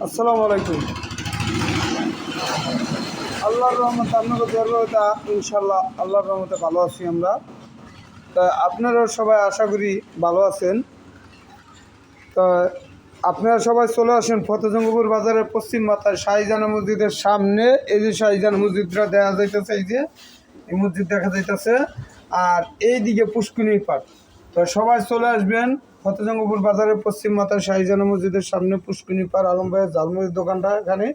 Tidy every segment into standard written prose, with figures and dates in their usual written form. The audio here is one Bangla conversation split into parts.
আসসালামু আলাইকুম। আল্লাহর রহমতে আপনাকে দরবারে ইনশাল্লাহ আল্লাহর রহমতে ভালো আছি আমরা। তা আপনারাও সবাই আশা করি ভালো আছেন। তা আপনারা সবাই চলে আসেন ফতেজঙ্গপুর বাজারের পশ্চিম মাথায় শাহজাহান মসজিদের সামনে। এই যে শাহজাহান মসজিদটা দেখা যাইতেছে, এই মসজিদ দেখা যাইতেছে, আর এইদিকে পুষ্কুনির পাড়। তো সবাই চলে আসবেন ফতেজঙ্গপুর বাজারের পশ্চিম মাথায় শাহজাহান মসজিদের সামনে পুষ্কুনি পাড়। আলম ভাইয়ের ঝালমুড়ির দোকানটা এখানে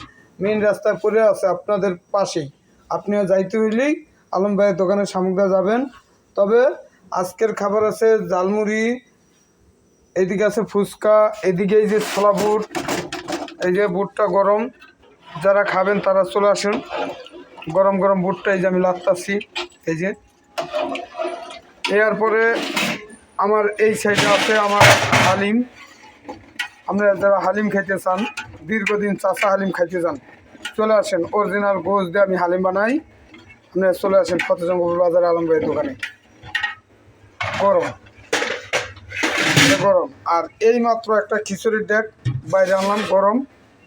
মেইন রাস্তায় পড়ে আছে আপনাদের পাশেই। আপনিও যাইতে হইলেই আলম ভাইয়ের দোকানের সামনে যাবেন। তবে আজকের খাবার আছে ঝালমুড়ি, এদিকে আছে ফুচকা, এদিকে এই যে ছোলা বুট, এই যে বুটটা গরম, যারা খাবেন তারা চলে আসুন। গরম গরম বুটটা এই যে আমি লাগতাছি, এই যে। এরপরে আমার এই সাইডে আছে আমার হালিম। আপনারা যারা হালিম খাইতে চান, দীর্ঘদিন চাষা হালিম খাইতে চান, চলে আসেন। অরিজিনাল গোশ দিয়ে আমি হালিম বানাই। আপনারা চলে আসেন ফতেজঙ্গপুর বাজার আলম ভাইয়ের দোকানে। গরম গরম। আর এই মাত্র একটা খিচুড়ির ডেক বাইরে আনলাম, গরম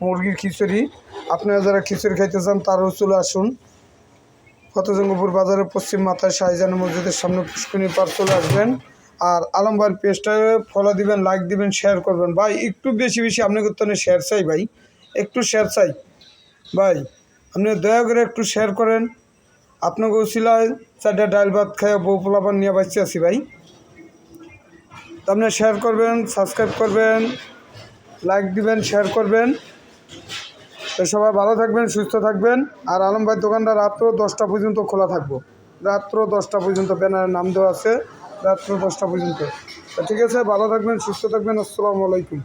মুরগির খিচুড়ি। আপনারা যারা খিচুড়ি খাইতে চান তারাও চলে আসুন ফতেজঙ্গপুর বাজারের পশ্চিম মাথায় শাহজাহান মসজিদের সামনে পুষ্কুনি পাড় চলে আসবেন। আর আলম ভাইয়ের পেজটা ফলো দিবেন, লাইক দিবেন, শেয়ার করবেন। ভাই একটু বেশি বেশি আপনাকে তো শেয়ার চাই ভাই, একটু শেয়ার চাই ভাই। আপনি দয়া করে একটু শেয়ার করেন। আপনাকে উছিলায় 4টা ডাল ভাত খাইয়া বউ পোলাপান নিয়ে বাঁচতে আছি ভাই। আপনি শেয়ার করবেন, সাবস্ক্রাইব করবেন, লাইক দিবেন, শেয়ার করবেন। তো সবাই ভালো থাকবেন, সুস্থ থাকবেন। আর আলম ভাইয়ের দোকানটা রাত্র 10টা পর্যন্ত খোলা থাকবো। রাত্র 10টা পর্যন্ত ব্যানারের নাম দেওয়া আছে, রাত্র 10টা পর্যন্ত। তো ঠিক আছে, ভালো থাকবেন, সুস্থ থাকবেন। আসসালামু আলাইকুম।